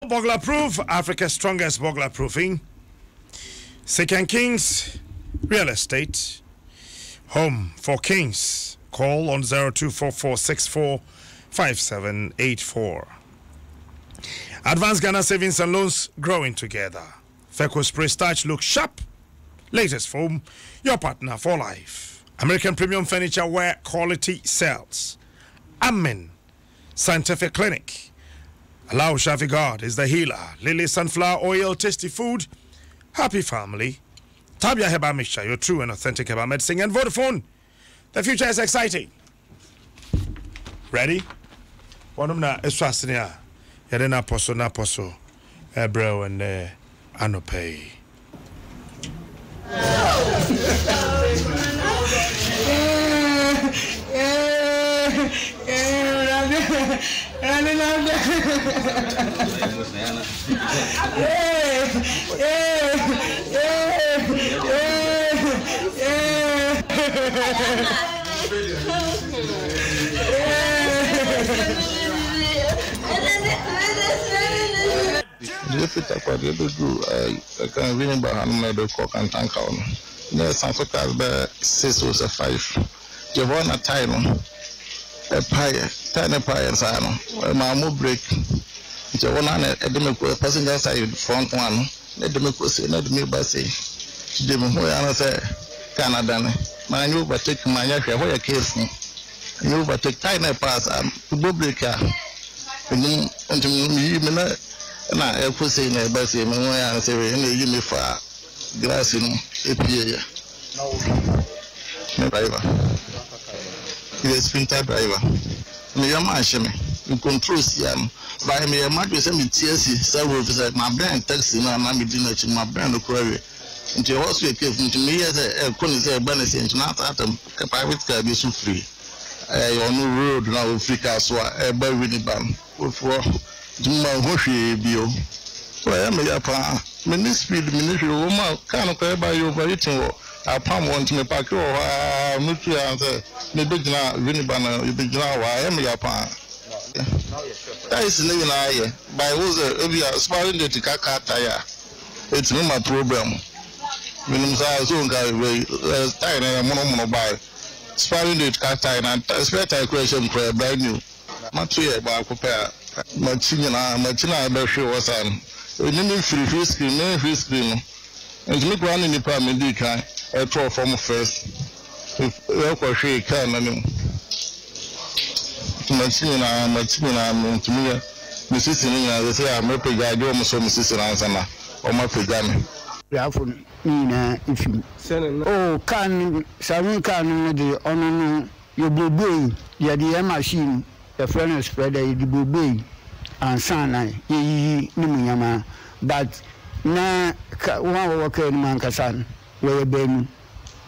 burglar proof, Africa's strongest burglar proofing. Second Kings Real Estate, home for kings. Call on 0244645784. Advanced Ghana Savings and Loans, growing together. Feco Spray Starch, look sharp. Latest foam, your partner for life. American Premium Furniture, where quality sells. Amen Scientific Clinic. Allow Shafi God is the healer. Lily Sunflower Oil, tasty food. Happy family. Tabia Heba Mixture, your true and authentic Heba medicine. And Vodafone, the future is exciting. Ready? One of them is trusting ya. Yadena APOSO, Ebro and Anopay. If it's a quarter to do, I can ring by another cock and tank on. There's some sort of 6 or 5. You want a time, a pie, tiny pie and sign. My move break. You want a demico passenger side front one. Let them say, let me by say. Jim, who I say, Canada. My new but take my yacht where a case. You but take tiny pass and to break her. And you may na ekwese na ebase me won ya se we na yi me fa glass no epie ya driver yes printer driver me ya ma she me in control siam by me ya ma do se me TSC several officer my brand taxi na me di na chi my brand ko we nti house we kef nti me ya se e ko ni se ba na se nti na ta private car be so free on road na Africa so e ba we ni bam for Juma Hoshi Bio. Well, I am a pa. Ministry, woman can't pay by you for eating. I palm one to me pack or Mutu answer. Maybe not Vinibana, you begin now. I am a pa. That is living I by was a smiling the Kaka tire. It's not my problem. When I'm so guy, time and mono by smiling the Kaka and expect a question for a brand new. Matu about prepare. Machina Berkshire was an free screen, and look one in the department. You can a 12 from first. If you can, Machina, to me, Mrs. They say I'm a pig, I do almost Mrs. Ansana or my pigami. If you oh, can Samu can the honor your blue, you're the machine. The friend spreader the bube and sana ye nimuyama but na one worker man kasan where ben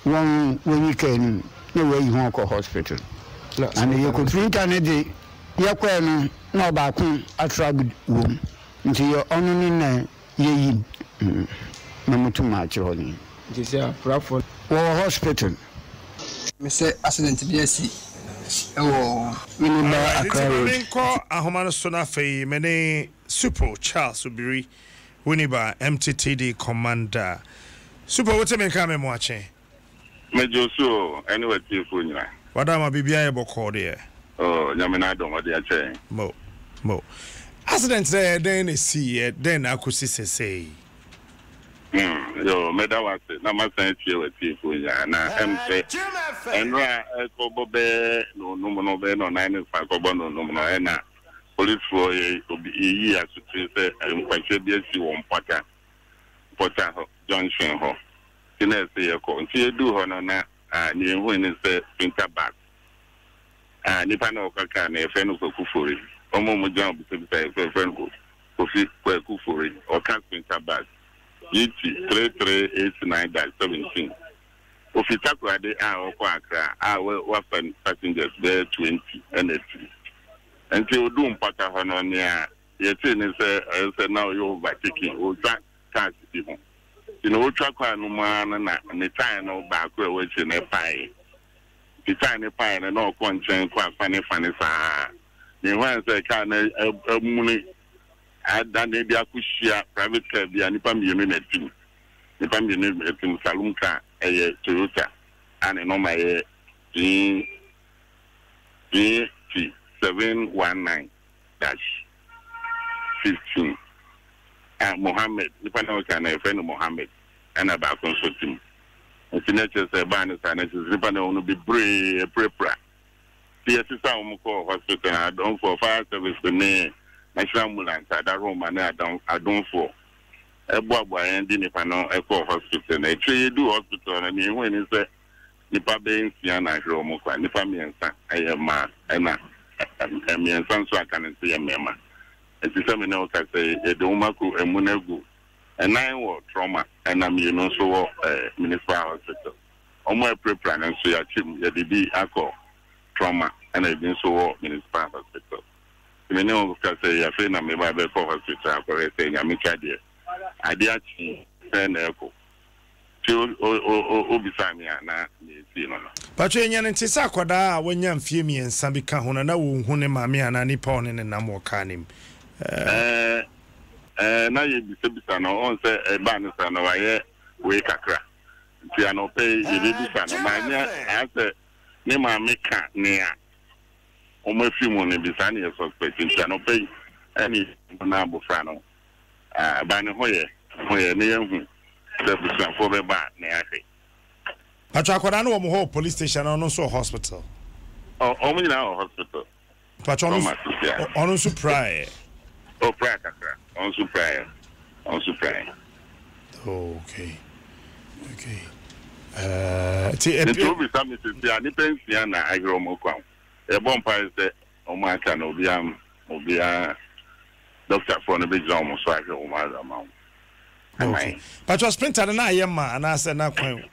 one when you can no way you walk hospital and you could think anedi yakwen no ba kun attract wom nti your only na ye na mutu ma choni nti say for hospital me say accident bi asi Ahomano Sonafe, Mene Super Charles Ubiri, Winiba, MTTD Commander. Super, what's a man coming watching? Major so, anyway, Tifunia. What am I be able to call there? Oh, Yaminado, what they are saying. Mo. Accidents there, then I see it, then I could say. Yo, Meda was it. Now, my friend, you with Tifunia, and I and right, Bobe, no, 95 no, and police for a year to say, I'm quite sure they see one Potter Junction. Can I say a call? See, do her na, near when is the printer back. And if I know Kakan, a friend of Kufuri, or Momo Jump, a friend of Kufuri, or can't printer back. 3389-17. If you talk about the hour, our weapon passengers there 20 and 80. Until doom Pata Hononia, you say now you're overtaking, or that tax people. You know, truck no man and the time no back which in a pie. The tiny pie and no content quite funny. The ones that can a money adan e bia kushia private car bia nipa mienu na tim nipa mienu na tim salon car Toyota and no my 719-15 Mohammed nipa na ka na friend Mohammed and about consulting international ban is nipa na onu be prepra the sister umko hospital Adom for fire service ne national ambulance that room and Adom for ebo and nipa no eco hospital na do hospital and when is nipa be nsia hwe mo kwa nipa miensa ayema na miensa so aka ne se yema enti se me na o ka se edumako emunagu enan wo trauma and am you know so municipal hospital omo prepare na so ya chim ya bibi akọ trauma and I been so municipal hospital me na o ka se ya fe na me ba be ko hospital akọ se ya me ka de ade achi se na eko na Pacho enya nti sa akoda a wanya mfie miensa bi ka ho na wo hu ne maame ana nipa one ne nam wakanim na ye bisa no on se ba ne sa no waye we kakra ti ano pe ye bisa no ma nya ase ne maame ka ne a o ma fi mu ne bisa ne suspect ti ano pe ani na abofra no ba ne hoye ne yehu the busan for be ba na ahe Pacho akoda no mo police station no so hospital o mo na hospital Pacho on so pray pray kakra on so pray okay the trouble is something to ani pension na agro mo kwa e bon pa se o ma aka na obia doctor for no be job mo so agro mo azama okay Pacho sprinter na ayema na se na kwan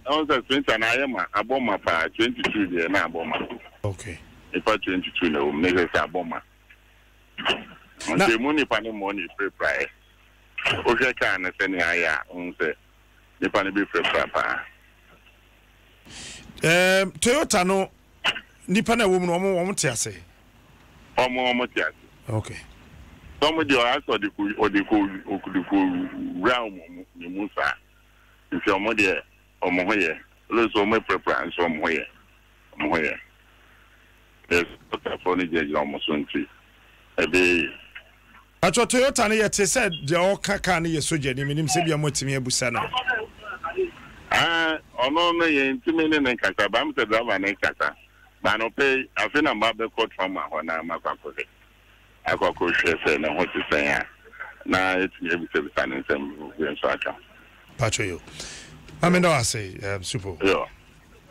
on the sprinter na ayema aboma pa 22 there na aboma okay if 22 na o make say aboma the money pa no money prepare o je ka na se ni aya on se the pa be prepare pa Toyota no nipa na wo mu no wo te ase omo te ase okay somebody also the realm ni musa if your mother omo hoye let's o me prepare so omo hoye there's a phone je almost 20 ebe Pacho Toyota na yete said the all kaka na ye soja ni minim se bia motimi abusa na ono no ye ntimi ne nkata ba mte driver na nkata ba no pay afina mba be ko trauma ho na makwakode akwako hwese na ho tse ya na etinye bisa na nsem we so aka Pacho yo amendo ase super yo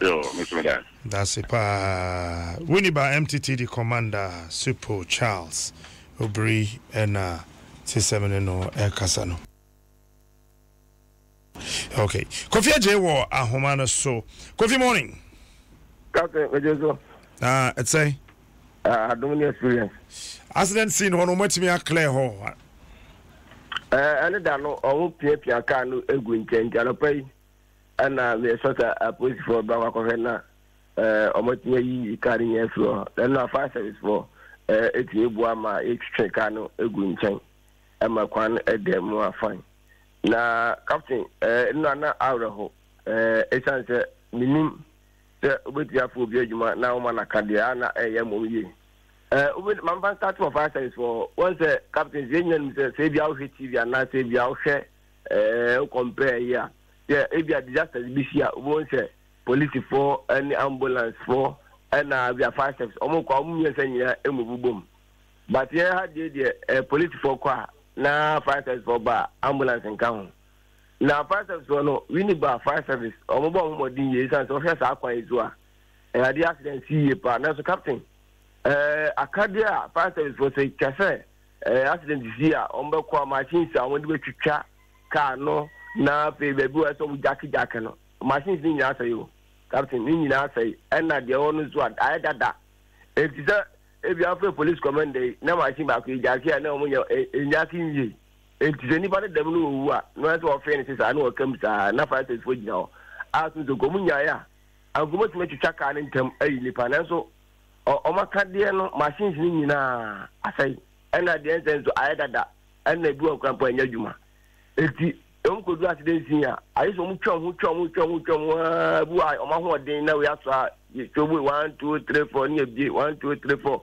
Mr. Madan that's it pa Winiba MTTD commander Super Charles Obri and T7 no Kasano. Okay. Kofi J wo ahoma so. Kofi morning. Captain Ejezo. It's say Adom experience. Accident scene hono matimi clear ho. Ene da no o pia ka no egu nchen alopai ana me sota APOSO for ba ko na o matimi yi kari nye flo. Then no fire service for eti ebu ama etwe ka no egu nchen ama kwan edem afan na captain no na awreho esanse minim se obeti afọ obi adwuma na o na kadia na mo yi obi man start for fire service for once captain zenyan se bia o TV na se bia o hwe o compare ya e bia disaster bisia once police for any ambulance for na bia fire service o mo kwa o mu yesanya emububom but here had the police for kwa na fire service for ba ambulance nka ho na fire service no Winiba fire service o mo bo mo din ye san so hwe sa akwan ezu a the accident see pa na so captain akadia fire service for say kase accident see a o mbe kwa machines a won de betwitwa car no na pe bebu e so jack no machines ni nya asayo captain ni nyina asai na de won zo a dada etisa ebi afro police command na machine ba ko jaki na o munya enyaki nyi etisa ni ba de dem no owu a no to offend sisa na o kam sa na fire service for gina o asu zo gomunya ya agumo ti metwitwa car ni ntam ayi nipa na so o makade no machines ni nyina asai and at the end so I that and they do a cramp in your juma. Uncle do accident here. I saw why on my day now we have to 1, 2, 3, 4 near B 1, 2, 3, 4.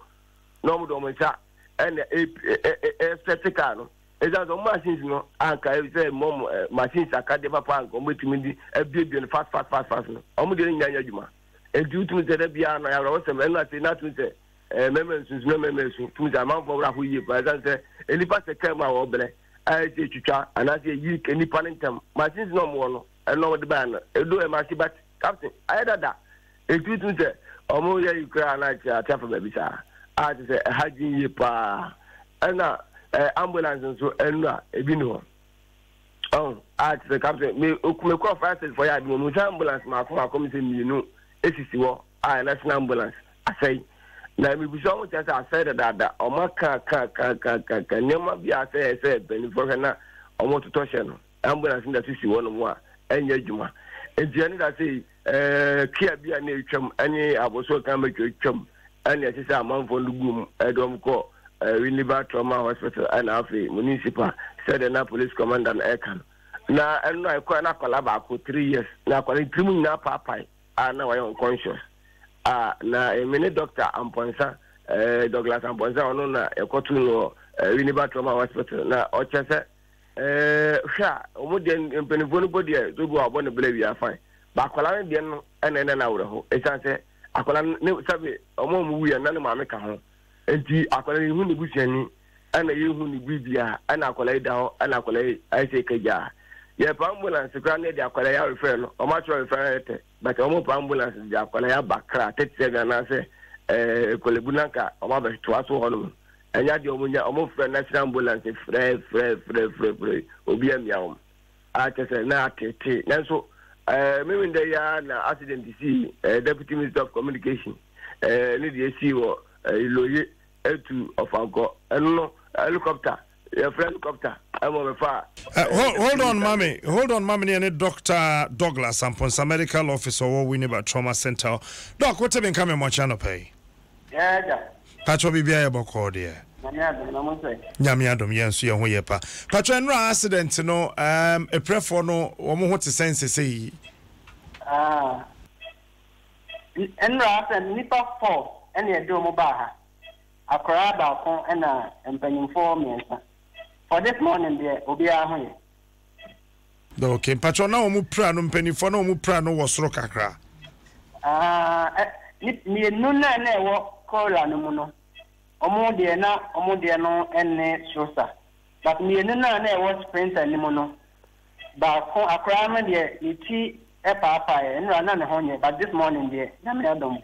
No more and a certificate. It's as machines, no, I can say mom machines are cut the papa and with me a baby and fast. I'm getting Yajuma. And due to the Biana, I was a man, I say nothing to say, members, to the amount of Rahu, but I say, any pass a camera or bele. I say Chucha, and I say you can nip on them. Machines no more, and no the banner. I do a machine, but Captain, I had that. And due to the Omoya, you cry like a tap of baby. I say, Haji Yipa, and now. Ambulance and so and ebino. Oh, at the captain, me call fast for ya. No ambulance, my come say me no. ACC national ambulance. I say, now me be so much as I said that Omaka never be I say benefit na omo to touch no. Ambulance in the CC one more. Enye juma. And Jenny that say, kia be an any APOSO can make you chum. And yes, a man for the boom. Adom call. Winneba Trauma Hospital and Afi Municipal said the police commander Ekan. Now, and I quite not collab for 3 years. Now, calling 3 months now, Papa, I know I am unconscious. Now, a minute doctor Amponsa, Douglas Amponsa, or no, a cotton Winneba Trauma Hospital. Now, Ochasa, Omudian and Penibody to go up on the blade, you are fine. But Colombian and then out. It's I say, I call him Sabi, a moment we are none of my maker. Enti akwala hu ni busiani ana yehu ni bibia ana akwala dawo ana akwala aise kaja ye ambulance kwa ne de akwala ya refer no o ma tro refer ete but o mo ambulance de akwala ya bakra 37 na se kolebunanka o ma be to aso hono enya de o mo frɛ national ambulance frɛ obi amiam a tese na atete nanso me win there ya na accident see deputy minister of communication ni de see wo Loye to of Anko and no helicopter, your friend helicopter. I'm on the fire. Hold on, mommy, and Dr. Douglas Amponsa, medical officer, or Winneba Trauma Center. Doc, what have been coming much on pay? Yeah, Patro Bibia Boko, dear. Yamiadum, yes, you are pa. Patro and accident, no, a prayer for no, or more to sense say. And Ras and Nipper 4. Any Adom Baha. A crowd balcon and penny for me. For this morning, dear, will be our home. Okay, Patrona Mupranum penny for no Muprano was Rocacra. Near Nuna never call on Muno. Omo and Sosa. But near Nuna never Prince and Limono. Balcon a crime, dear, you tea a papa and run on the honey. But this morning, dear, Yamadom,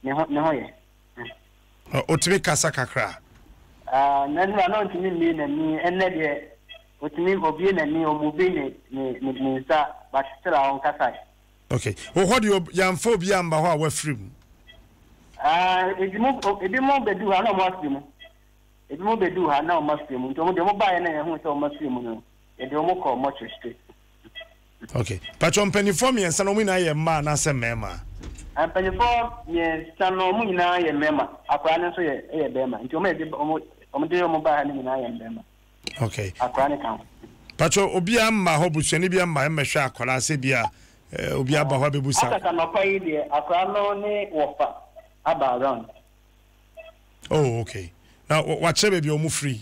no. Otimi kasa kakra. Nan wa no ntimi mi na mi enne de otimi obi na mi omubi ni sa but still on kasa. Okay. Well, what do you yamfo bi amba ho a wafrim? Edimo bedu ha na muslim. Edimo bedu ha na muslim. Nto mo de mo ba na ye hu se o muslim no. E de mo ko mo chiste. Okay. Patron penifom yen sa no mu na ye ma na se mema. And penifom yen sa no mu na ye mema. Akwa na so ye bema. Nto mo de mo ba na na ye bema. Okay. Akwa ne kan. Patron obi amma ho busuani bi amma emehwe akola se bia obi aba ho bebusa. Aka no kwai de akwa no ne wofa aba around. Oh, okay. Now what chebe bi omu free?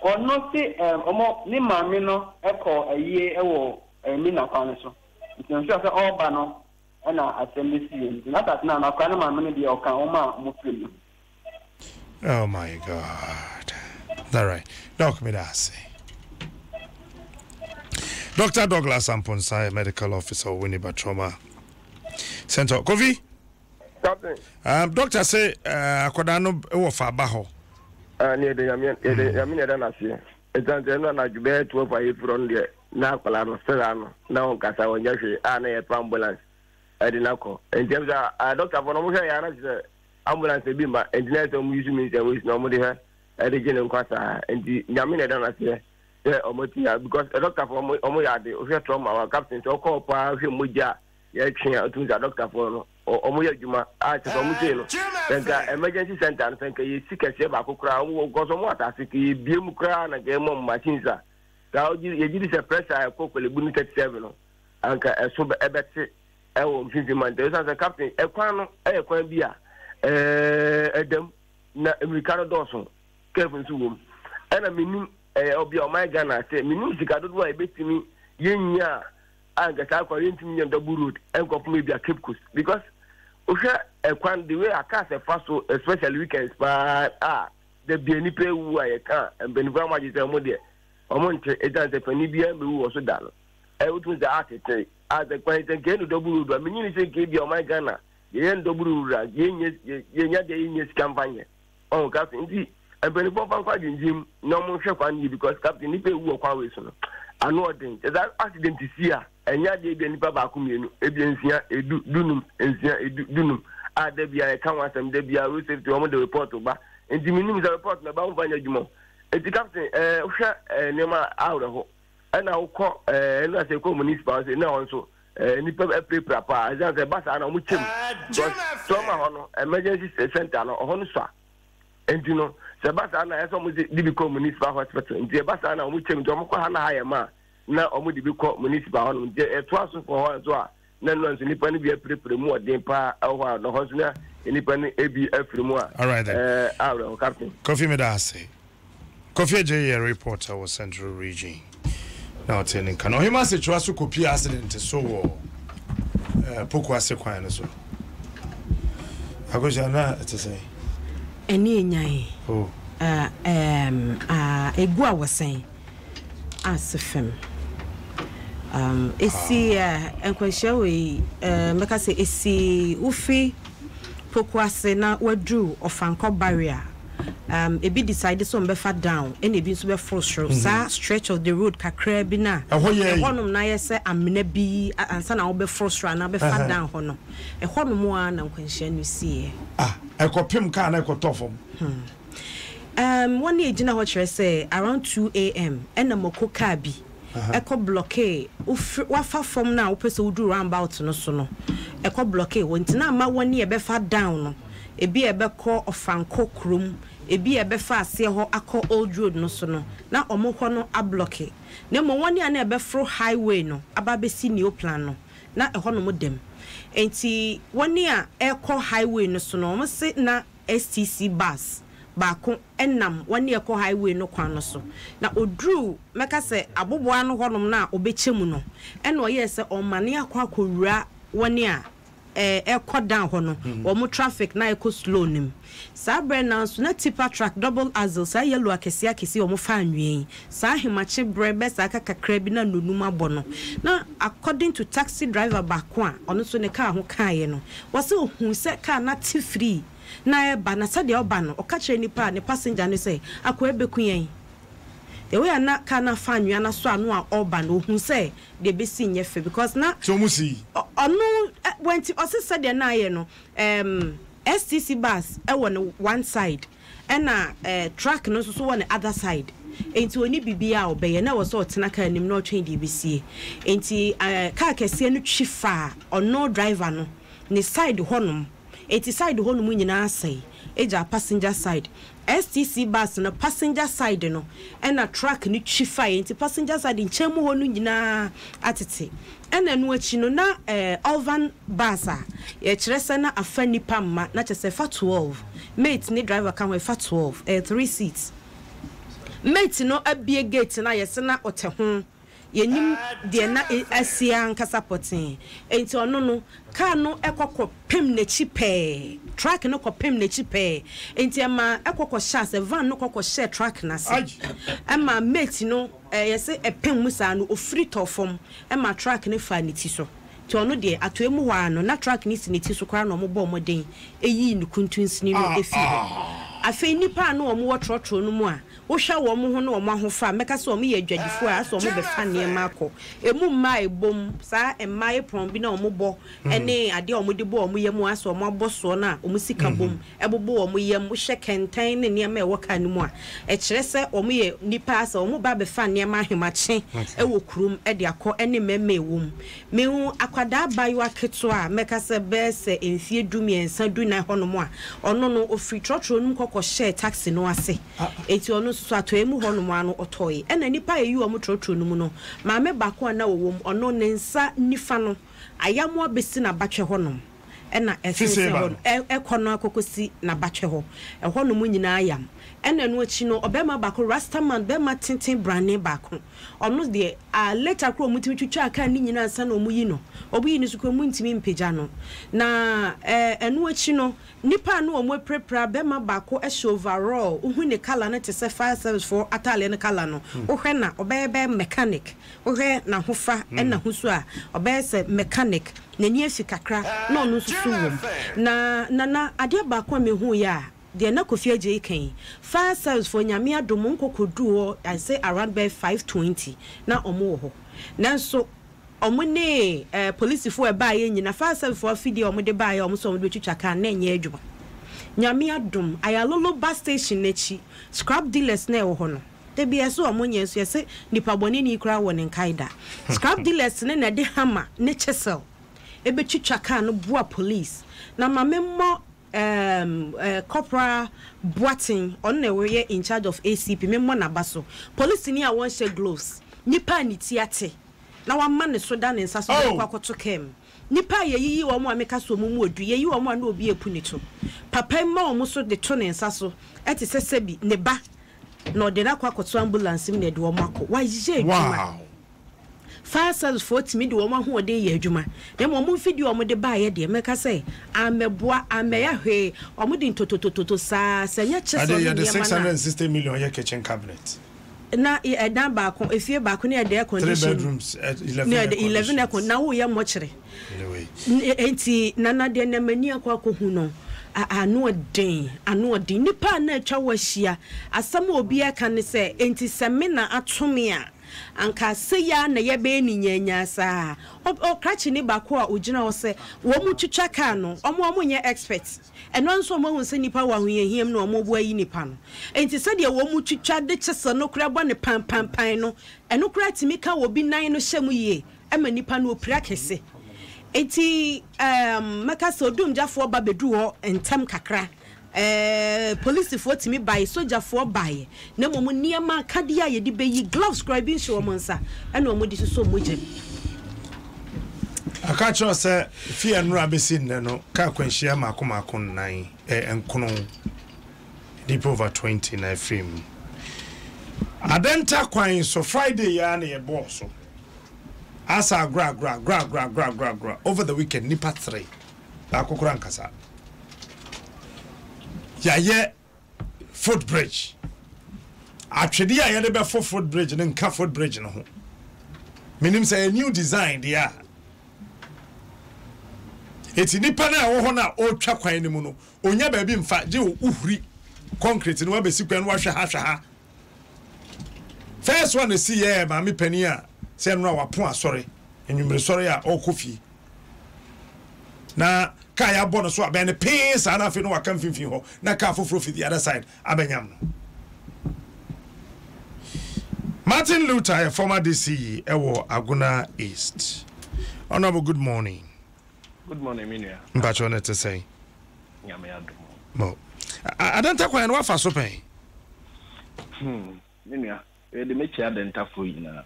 Ono si omo ni maami no eko aye ewo mi na kwan so. Nti so all ba no na assembly si. Not that na kwan na maami no bi o kan o ma mo free. Oh my God. All right. Doc me that say. Dr. Douglas Amponsa, medical officer, Winneba Trauma Center. Kofi? Captain. Doctor say akoda no e fa ba ho. Near the Yamin Danasi. It's until no Jube 12 from the Nakola Serrano, now Casa on Yashi, and a ambulance at the Naco. And James, Dr. Bonomusha, ambulance Bima, and let them use me there with normally her at the General Casa and the Yamin Danasi. Because a doctor for Omoyade, trauma, our captain, to call Muja, to the doctor for omo yadwuma a te so mo sei no senka emergency center no senka ye sikase ba kokura wo goso mo atase ke bie mu kra na ge mo machines a da ye gidi se pressure kokole bu ni 37 no anka eso ebete ewo mfinfimante so as a captain ekwan no ekwan bi a Adom na Americano Dawson Kevin Suwom ana minim obi o my Ghana say minim sika dodo a ebetimi yenya anga ta kwa yentimi nyam double road enko me bia Cape Coast because ohwe ekwan the way aka se faso especially weekends but the bieni pe wu a ye kan embenifa ma jise mo de omo nche edan se pani bia me wu so da no wotu the artist as a kwa yentike no double road minim se ke bia o my Ghana yen double road yenya de yenya campaign on captain ndi ebeni bo fan kwa jinjim no mo hwe kwa ni because captain ni pe wu kwa we so no ano odin that accident is here enya de bi nipa ba ku mienu ebiensia edu dunum ensia edu dunum ada bia e kan wasem de bia we safety o mo de report ba enti minim the report na ba mo fanya djumo enti captain hwe nema awre ho ana ukọ enu ase ko municipal say na onso nipa prepare pa azan se basa na mo chem so ma ho no emergency center no ho no so enti no se basa na eso mo di ko municipal hospital enti basa na mo chem to mo ko ha na ha ya ma na omo di bi ko municipal no je etwaso for ho so a na no nso nipa ni bi prepare mu odin pa ho no ho so na nipa ni ebi afiri mu a all right then captain Kofi Medase Kofi J reporter was Central Region now telling can him as etwaso kopi accident so poku ase kwan no so agoja na to say eni enyan egu a wosen asefem esi enkwahia we meka say esi ufi pokuase na wadu ofanko barrier ebi decide so mbefa down and ebi so be frustro sa stretch of the road kakra bi na ehonum na yese amena bi ansa na wo be frustro na be fa down hono ehonum a na enkwahia no sie ekopim ka na ekotofom one age na ho kire say around 2 a.m. ena moko ka bi eko blockade wafa from na wo pese wo do roundabout no so no eko blockade wontina ma woni e be fa down no ebi ebe ko ofanko krum ebi ebe fa ase ho akọ old road no so no na omokọ no a blockade na mo woni ana ebe fro highway no aba be si new plan no na eho no modem enti woni a eko highway no so no mo se na STC bus baako enam wani ekọ highway no kwan no so na odru meka se aboboa no honom na obechemu no ena oye se omane akwa wani a ekọ down hono omo traffic na ekọ slow nim sabre na so na tipa track double axle sa yellow akesi omo fa anwen sa hemache brebe sa kakakra bi na nonum abono na according to taxi driver baako a ono so ne car ho kaaye no wose ohun se car na ti free na eba na sade oba no okachire nipa ne passenger no say akwa ebeku yen the way na kana fanwa na so anu a oba no hu say de be si nyefe because na so musi onu wenti osese de na ye no STC bus e won one side na truck no so won the other side enti oni bibia obeye na wo so otena ka nim na otwen de be sie enti car kese no twifa ono driver no ne side honum eti side honum nyina asai eja passenger side STC bus na passenger side no na truck ni twifa enti passenger side nchemu honu nyina atete ena no achi no na Alvan bus a ye kirese na afani pamma na chese fa 12 mate ni driver kan we fa 12 3 seats mate no abie gate na yese na ote ho yenim de na asia nkasa potin enti ono no car no ekokọ pem na chipe truck no kopem na chipe enti ama ekokọ share van no kokọ share truck na se ama mate no yese epem musa no ofri tofom ama truck ne fa niti so ti ono de atoemu hwa no na truck ni siniti so kwara no mo bo moden eyi ni kuntunsini no efi afei nipa no omo wotrotro no mu a wo hwa wo mo ho no omo ahofa meka se omo ye adwadifo a so omo be fa ne ma akọ emu mma ebom sa emma epron bi na omo bo ene ade omo de bo omo yem aso omo aboso na omo sika bom ebobo omo yem wo hye kenten ne ne ma e woka no mu a e kire se omo ye nipa asa omo ba be fa ne ma ahemache e wo kurum e de akọ ene mema ewom mehu akwada bayo aketo a meka se be se enfie dumiensa du na hono mu a ono no ofri trotro no kokko share taxi no ase eti ono so atoemu hono mu ano otoyi ena nipa eyi omo trotro no mu no maame bako na wowom ono ne nsa nifa no ayamo abesi na batwe hono ena efise hono ekono akokosi na batwe ho hono mu nyina ayam ena no achi no obema bako rastaman bema tintin brane bako ono de later kro mutimi twitwa aka ni nyina nsa na omuyi no obuyi ni suko muntimi mpeja no na eno achi no nipa no omo prepra bema bako ehye overall uhu ne color na tese fire service for atale ne color no ohwe na obebe mechanic ohwe na hofa ena husu a obese mechanic na ni afi kakra na ono susu wom na ade bako mehu ya de na kofi aje kan fire service for nyame adom nkokodu I say around by 5:20 na omo ho nanso omo ne police for ba ye nyina fire service for fidi omo de ba ye omo so omo de twitwa kan na enye adwuma nyame adom ayalolo bus station nechi scrap dealers na e ho no de bia so omo nye so yese nipa bone ni kura won nkaida scrap dealers ne na de hammer ne chesel ebe twitwa kan no boa police na mamemmo corporal Boating on the way in charge of ACP memmo na baso police ni a won share gloves nipa ni tiate na wa man so dan nsa so kwakoto kem nipa yeyi wo mo ameka so mu odu yeyi wo mo na obi epu ni to papa ma wo so de to nsa so eti sesebi ne ba no de na kwakoto ambulance mi ne de wo mako wa yije adwuma fire service for me de wo ma ho de ye adwuma dem wo mo video mo de ba ye de meka say ameboa ameya hwe o mo de totototo sa senya cheso ne de 660 million ye kitchen cabinet na edan ba ko efie ba ko ne de air condition 3 bedrooms 11 air na wo ye mo kire enti nana de na mani akwa ko hu no ano den nipa na atwa wahia asam obi aka ne se enti semina atome a anka seya na ye be ni nyanya sa o krachi ni bako a ogina wo se wo mu twitwa ka no omo nye expert eno nso mo hu se nipa wa hu yehiem no omo bo ayi nipa no enti se de wo mu twitwa de chese no kura bo ne pan no eno kura timi ka wo bi nan no hyemu ye ema nipa no opira kese enti maka so dum jafo ba bedu ho entem kakra police for timi buy soldier for buy na mo niema kadia ye di beyi gloves scribing show mo nsa ena mo di so mo je aka cho se fi anura abesi nne no ka kwanhia makoma nan enkono deep over 20 na film adenta kwan so Friday ya na ye boss asa gra over the weekend nipa 3 akokora nkasa ya footbridge atwede ya de be footbridge ne nka footbridge no ho minim say a new design dia eti nipa na wo ho na o twa kwan ni mu no onya ba bi mfa je uhuri concrete no wa besi kwan no wa hwa ha first one see ya ma me pani a say no wa pon asore enwumre sore a o kofi na kaya bono so abene peace ana fi no waka mfimfi ho na ka foforo fi the other side abenyam no Martin Luther, a former DCE ewo Aguna East. Honorable, good morning. Good morning, Minia. Mpacho to say. Nyame adom. Mo. Adanta kwa no afa so pen. Minia, the mechi adenta fo yina.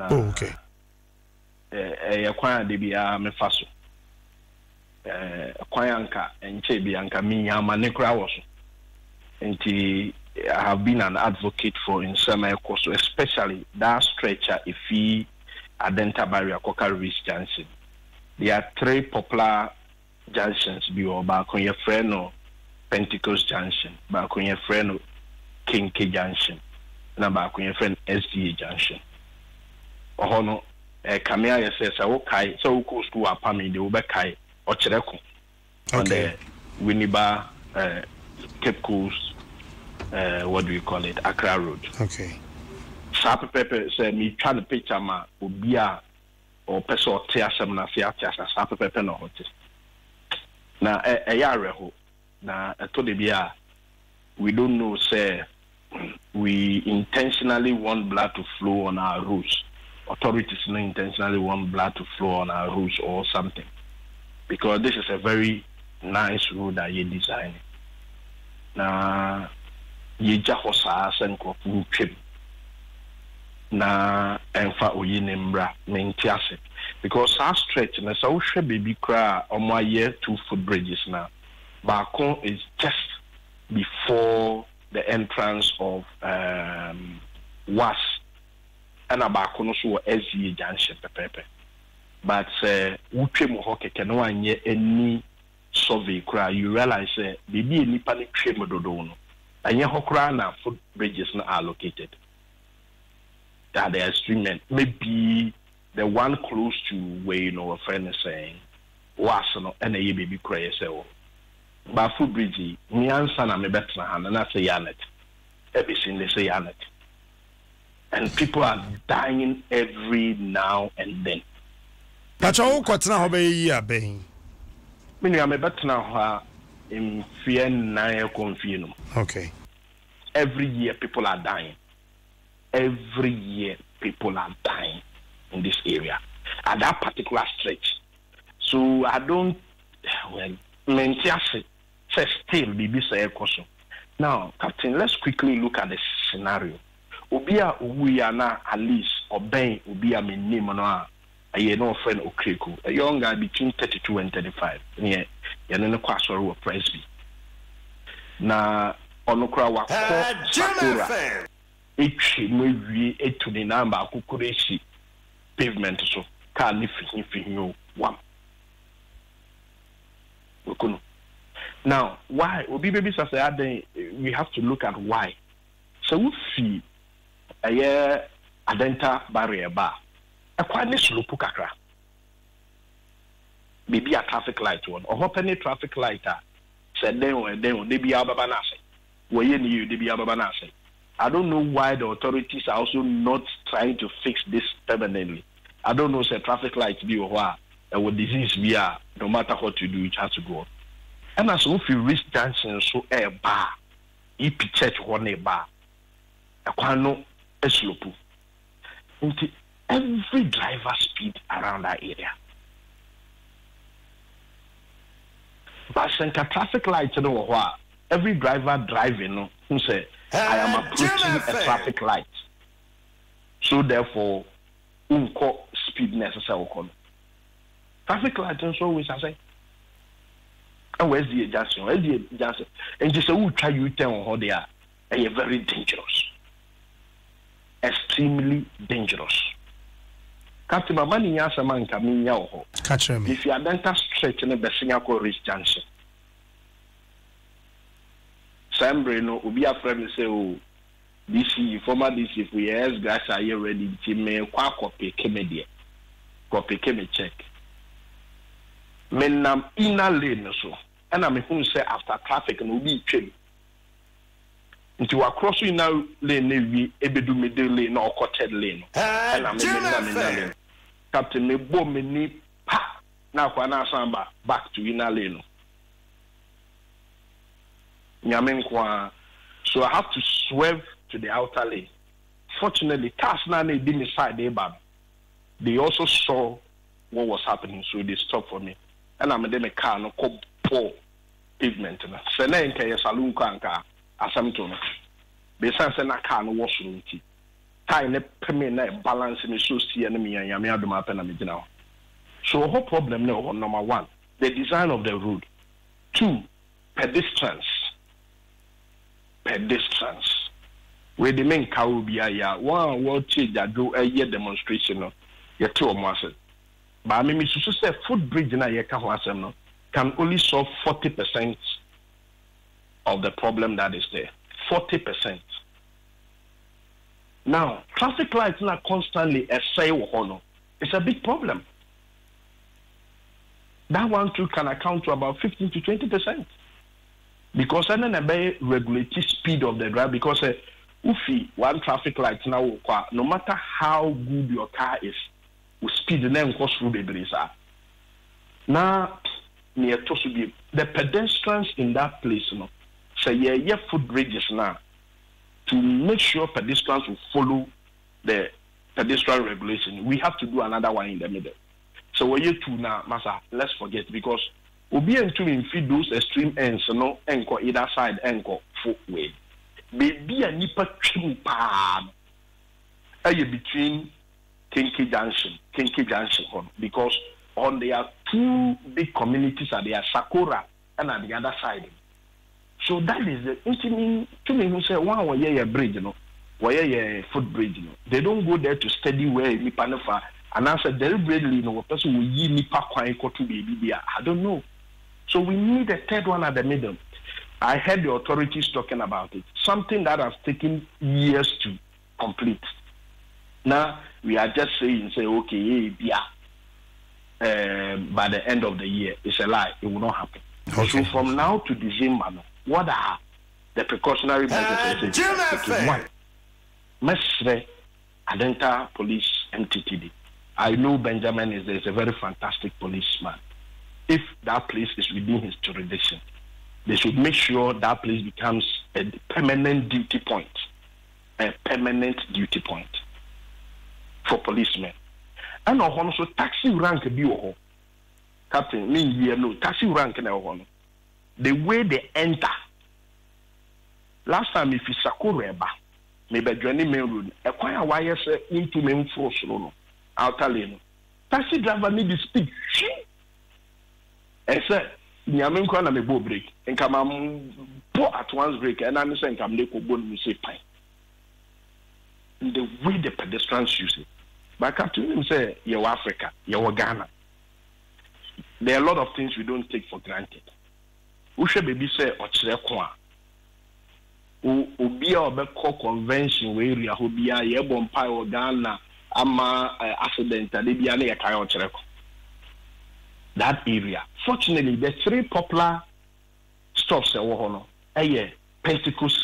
Oh, okay. Kwan de bia me fa so kwan anka enche bia anka minya ma ne kra wo so enti I have been an advocate for NSEM APOSO, especially that stretcher if he Adenta barrier Coca Reach Junction. There are 3 popular junctions back on your friend or Pentecost Junction, back on your friend King K Junction, and back on your friend SDA Junction. Ohono Kamea says, okay, so go school apami, the Ubekai or Chereko on the Winneba, Cape Coast, what do you call it? Accra Road. Okay. Sapa Pepe said me trying to picture ma ubia or person or tea na fiatia Sapa Pepe no hot. Na reho na to the bia we don't know say we intentionally want blood to flow on our roads. Authorities no intentionally want blood to flow on our roads or something. Because this is a very nice road that you design. Na ye jahosa senko trim. Na enfa oyinembra mentiase. Because our stretch na so she baby cry on my year 2 foot bridges now. Balcon is just before the entrance of WAS and a balcon so SE junction pepe. But uche mo hokeke no anye any survey cry you realize baby nipa ni twe mododo no. Anye hokra na foot bridges na are located. That the extreme end. Maybe the one close to where you know a friend is saying was no and a baby cry say but foot bridge me answer na me better hand and I say yanet everything they say yanet and people are dying every now and then. But you kwatena ho be yi aben Me nua me better ha in fear na confuse. Okay. Every year people are dying. Every year people are dying in this area at that particular stretch. So I don't say still BB say question. Now, Captain, let's quickly look at the scenario. Obia we are now at least obeying Obia me name no a no friend Okreku, a young guy between 32 and 35. Yeah, no kwasoro wo Presby. Na onokra wa Sakura. Echi mwe etu ni namba akukureshi pavement so car ni fihi wam. Now, why? Obi baby say we have to look at why. So we see a year adenta barrier bar. A quite slow kakra. Maybe a traffic light one or any traffic light said they be ababanase. Where you they be ababanase. I don't know why the authorities are also not trying to fix this permanently. I don't know say traffic lights be or what with disease be no matter what you do, it has to go on. And as if you reach junction so a bar, if church one a bar, a quano a slope. Into every driver speed around that area. But center traffic lights you know what every driver driving who say I am approaching a traffic light. So therefore unko speed necessary. Traffic light is always I say. And where's the junction? Where's the junction? And just who try you tell how they are very dangerous. Extremely dangerous. Captain Mamani Yasa man coming out. Catch me. If you are dental stretch in the Singapore Reach Junction. Sambre no ubi a friend say oh DC former DC if we yes guys are here ready to me kwa copy kemedie. Copy keme check. Menam inner lane so and I'm who say after traffic no be train. Into we cross inner lane we ebedu middle lane or quarter lane. And I'm in lane. Captain me bomb me ni pa na kwa na samba back to inner lane. So I have to swerve to the outer lane. Fortunately, cars now they didn't side they also saw what was happening, so they stopped for me. And I'm in a car no poor pavement. Sene nke salon kanka asamto. Be sense na car no wash room ti. Tie ne peme na balance me so see na me yame adom apen na me gina. So whole problem no number 1, the design of the road. 2, pedestrians. Where the main cow be a one world change that do a year demonstration. You're 2 or more. But I mean, so say footbridge in a year can only solve 40% of the problem that is there. 40%. Now, traffic lights are constantly a say or it's a big problem. That one too can account to about 15 to 20%. because I never regulate speed of the drive because ufi one traffic light now no matter how good your car is, with speed and then cross through the now near to the pedestrians in that place, say yeah footbridges now to make sure pedestrians will follow the pedestrian regulation. We have to do another one in the middle. So we're here to now, Massa, let's forget because we'll be into in feed those extreme ends, no anchor either side, anchor footway. Maybe a nipper trim palm between Kinky Junction, because on there are two big communities are there, Sakura and on the other side. So that is the intimate to me who say one way bridge, where footbridge, they don't go there to study where Nipanofa and answer deliberately, person will yi Nipa Kwaiko to be. I don't know. So we need a third one at the middle. I heard the authorities talking about it, something that has taken years to complete. Now we are just saying, okay, by the end of the year, it's a lie. It will not happen. Okay. So from now to December, what are the precautionary measures? One, Mesre Adenta Police MTTD. I know Benjamin is a very fantastic policeman. If that place is within his jurisdiction, they should make sure that place becomes a permanent duty point. A permanent duty point for policemen. And also taxi rank be Captain, taxi rank na the way they enter. Last time if you Sakureba, maybe joining main road, a quiet wire into main force outer lane. Taxi driver need to speak. I said, Niamin Kwana me bo break, and come pour at once break, and I'm saying, come make a bone say pine. The way the pedestrians use it. But Captain him say, you're Africa, you're Ghana. There are a lot of things we don't take for granted. We should be say, Ochrekwa. Ubia Obeko convention where you are Ubia, Yebon Pai or Ghana, Ama accident, Libya, Ochrekwa. That area. Fortunately, the three popular stops at Wohono, Pentecost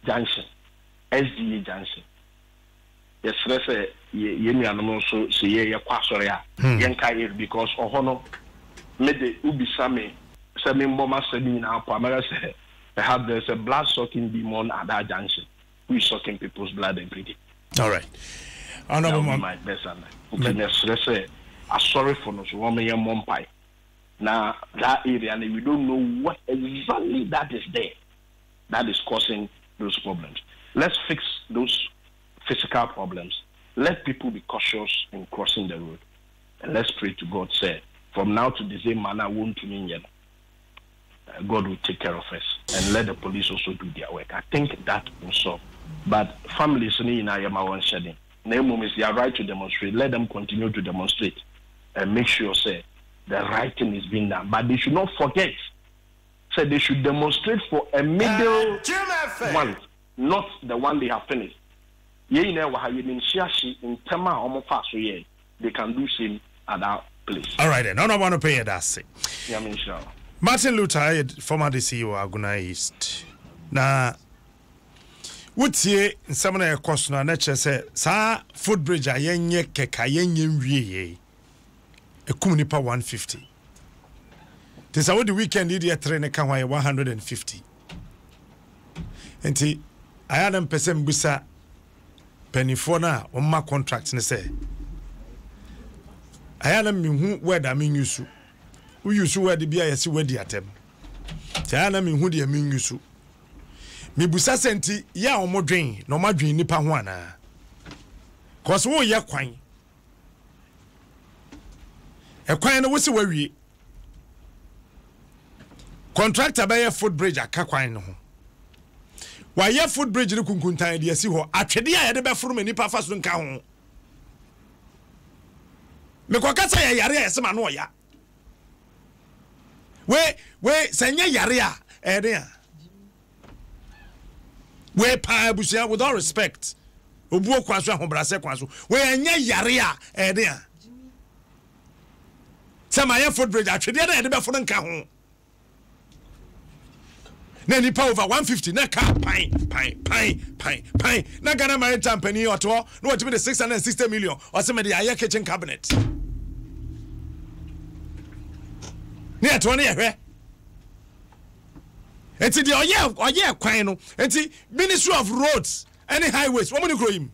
Junction, SDA Junction. Yes, let's say, so say, Quasoria, Yankai, because Ohono made the Ubisame, Semi Boma Semi now, Pamela said, there's a blood sucking demon at that junction, who is sucking people's blood every day. All right. Honorable my best, let's say, sorry for us, one pie. Now, that area, and we don't know what exactly that is there that is causing those problems. Let's fix those physical problems. Let people be cautious in crossing the road. And let's pray to God, say, from now to the same manner, won't mean yet. God will take care of us. And let the police also do their work. I think that will solve. But families in Ayama shedding. Name is their right to demonstrate. Let them continue to demonstrate. And make sure, say, the right thing is being done. But they should not forget. Say they should demonstrate for a middle one, not the one they have finished. They can do same at that place. All right, then. I don't want to pay it. That's it. Yeah, sure. Martin Luther, former CEO of Aguna East. Now, what's here in some of the question on nature say, Sa footbridge, a yenye keka yenye a Kunipa 150. This is the weekend, idiot train a 150. And I had them person busa penifona on my contracts and say, I had them where I mean you so. Who you so where the BIS where the atem. I had them who the mean you so. Me busa senti ya omo drain, no ma drain nipa wana. Cause wo ya kwan. E kwan no wo se wawie. Contractor by a footbridge aka kwan no ho. Wa ya footbridge ne kunkuntan de asi ho. Atwede a ye de be furu me nipa fa so nka ho. Me kwakasa ya yare ya se ma no ya. We senya yare a de a. We pa busia with all respect. Obuo kwaso ahobrase kwaso. We anya yare a de a. Sama ya footbridge atwede na ye de be furu nka ho. na nipa over 150 na car pine na Ghana Maritime Company oto no what me the 660 million or say me the air kitchen cabinet ne ato ne yehwe enti the oye kwan no enti Ministry of Roads and Highways wo mo ni kro yim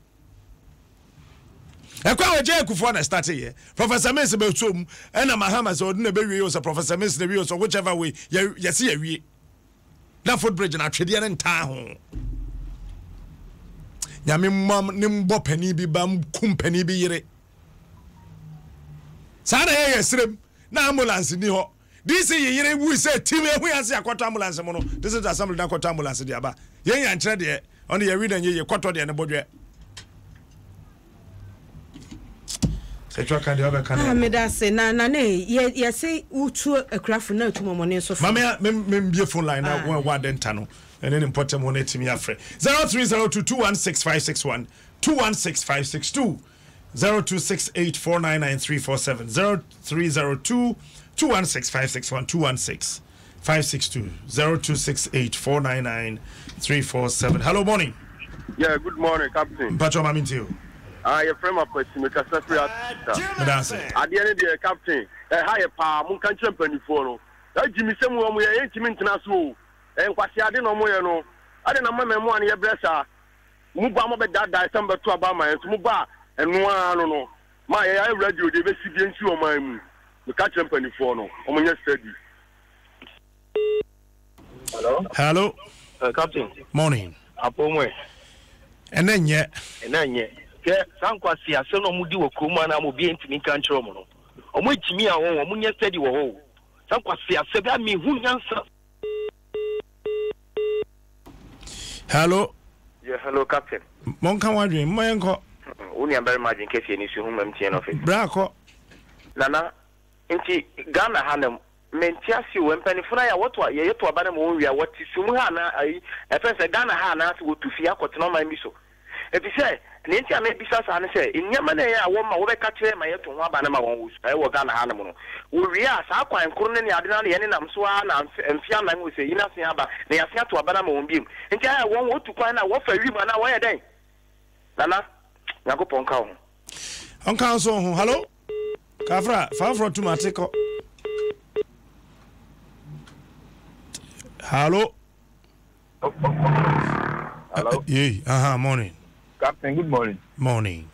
ekwa we je akufo na start here Professor Mens be tom and Mahama so na be wie so Professor Mens na wie so whichever way yes ya wie na footbridge na twede ne nta ho nyame mam ne mbo pani bi bam kumpani bi yire sana ye srem na ambulance ni ho this yire wu say team ehu yanse akoto ambulance mo no this is assembly na akoto ambulance dia ba yen yan kire de on ye read ye koto de ne bodwe me da say na ye say utu akrafo na atumomone so mama me be phone line na wa denta no and then important one timi afre 0302216561 216562 0268499347 0302216561 216 0268499347. Hello, morning. Yeah, good morning, Captain. Pacho Mamintio. I from a person, make a separate. At the end of the Captain, a higher power, Munkan Champion for. Jimmy Samuel, we are 8 minutes now. And what I didn't know, I didn't know one year blesser. Mubama that December 2 Obama and Muba and no, I don't know. My I read you, the best against you on my the Champion for no. On your study. Hello, Captain. Morning. Apomwe. And then yeah. Some Quasia, so no Mudi or Kuman, I will be in country. On which me, I won't steady. Some Quasia said that me who answer. Hello. Yeah, hello, Captain. Monka Wadri, my uncle. Only I'm very much in case you need to whom I'm seeing of it. Braco. Nana, into Ghana Hanem. Mentiasi when penifuna what ye to abana mo wi what sumuha na ai e fese Ghana ha na to to fia kotena man bi so e bi se ne ntia me bisa sa ne se nyama na ya wo ma wo be ka kire ma ye to ho abana ma won wo e wo Ghana ha na mo no wo wi a sa kwan kro ne ade na ye ne nam so a na mfia na wo se yina se aba na ya se to abana ma won bi ntia ya won wo tu kwan na wo fa wi ma na wo ye den nana yakopon ka ho on ka so ho hello kafra fa from tomatiko. Hello. Hello. Yeah. Morning. Captain, good morning. Morning.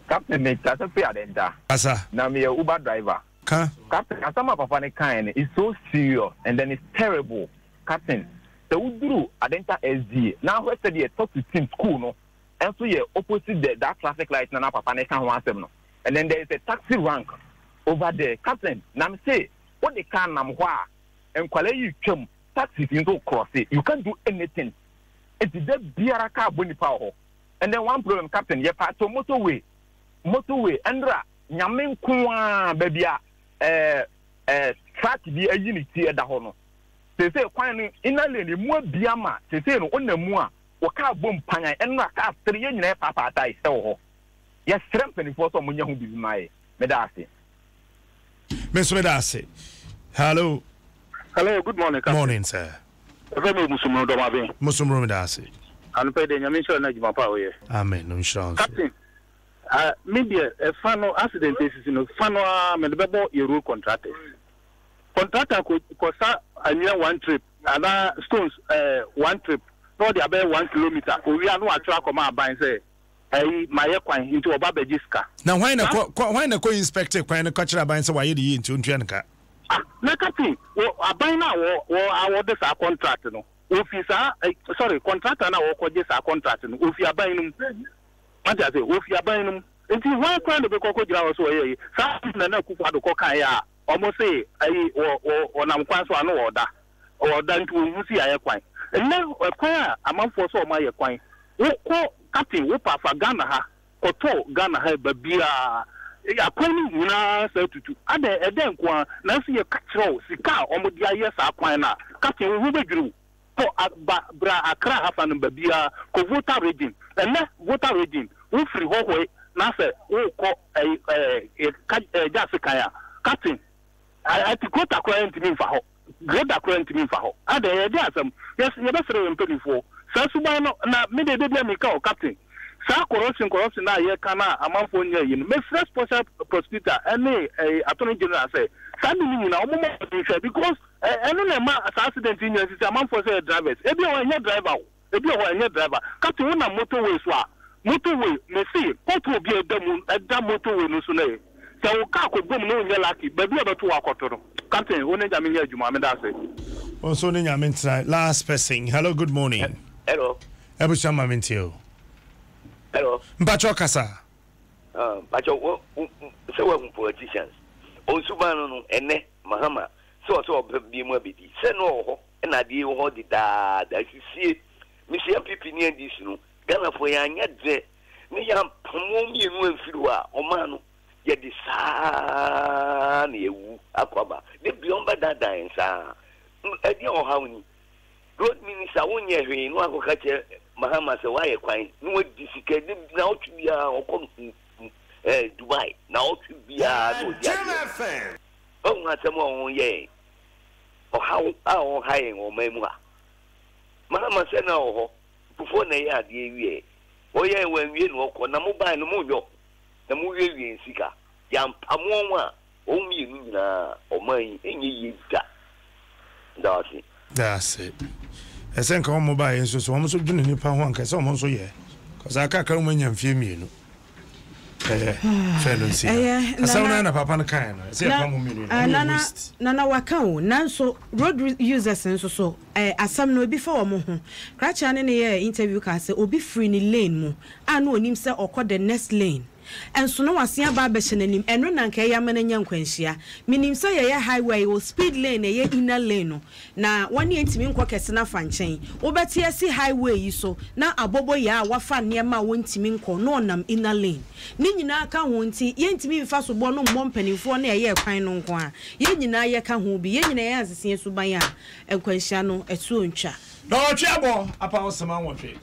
Captain, me that's a fair denta. Asa. Now me a Uber driver. Captain, asama papa ne kind is so serious and then it's terrible. Captain, the Udru Adenta SD. Now we said you talk to team school no, and so you opposite that traffic light na papa ne kan one seven no. And then there is a taxi rank over there. Captain, now me say what they can nam hwa and kwale you chum. Taxis into cross it. You can't do anything. It's the Biaraka Bonipa. And then one problem, Captain, you part to motorway, Andra, Yamin Kwa, baby, track the unity at the honor. They say, quite in a lady, more Biama, they say, on the Mua, or car boom panga, and not car 3 years, papa, I saw. Yes, strengthening for someone who be my Medasi. Miss Medasi. Hello. Hello, good morning, Captain. Morning, sir. Musum Romidasi. And pay the Yamisha Najima Power. Amen. No insurance. Captain, maybe a final accident is in a final Medbebo Euro contractors. Contractor could cost a near one trip, other stones, one trip, no, they about 1 kilometer. We are no track of my buying, say, my equine into a babajiska. Now, why the co inspector, why the cultural buying, so why you into Trianca? Captain, I buy now or I order a contract. No, if you sorry, contractor now or just a contract. If you are buying them, what does it? If you are buying them, until one kind of a crocodile so a something no cook for the cockaya, almost say, or Namquan so I know order or done to see a quine. And now acquire a month for so my equine. Captain, whoop for Ghana, or to Ghana, but be a penny, you know, so to other a den qua, Nancy a catro, Sika, or Modia, a quina, Captain Ruby grew. For Bra Accra and Babia, Kovota region, and left water region, Wolfrey Hallway, Nasa, who call a Jessica, Captain. I to go to acquire to me for grade current me for her. There some yes, you best remember before. Sasuba na me de me ka captain. Sa corruption na ye kana amanfo nya yi no. Me fresh special prosecutor any attorney general say. Sandi ni na omo because eno na ma accident in your system amanfo say drivers. Ebi o nya driver. Ebi o nya driver. Captain na motorway so a motorway me see pot will be a motorway no so na. So ka ko bom no nya lucky. Baby obeto akotoro. Captain woni jam nya adwuma me da say. Also ni nya mentra last person. Hello, good morning. Hello. Ebucha Mamintio. Hello. Mpacho kasa. Mpacho so we politicians. On subano no ene mahama. So be mo bidi. Se no ho na de ho di da sie. Mi se MPP ni ndis no. Gana fo ya anya de. Ni ya pomo mi enu amfiru a o ma no ye di sa na ewu akwaba. De biomba dada ensa. Edi o hawni. Road minister wonye hwe no akokache mahama se waye kwan no disike na otubia okom Dubai na otubia no dia o ngatemo on ye o hawo a on haye o memu ha mahama se na o bufo na ye ade ewie o ye wanwie no okọ na mobile no munyo na mu wie nsika ya mpamo wa o mienu nyina o man enye yida that's it. I think on mobile so almost doing any power one case almost so yeah. Because I can't come in and film you. Fair see. I papa kind. Nana Wakao, now so road users and so asam no before mo ho. Kracha ne ye interview ka say obi free ni lane mo. Anu onim say okọ the next lane. And so no wasia ba be hyenanim eno nanka ya mananya nkwanhia minim say ye highway o speed lane ye inner lane no na wani entimi nkọ kese na fa nchen obeti esi highway yi so na abobo ya wafa niema wontimi nkọ no nam inner lane ni nyina ka ho nti ye ntimi mfa so bo no mmompanifo na ye kwan no nko a ye nyina ye ka ho bi ye nyina ye asese suban a nkwanhia no etu ontwa no chiabo apa osama wotwe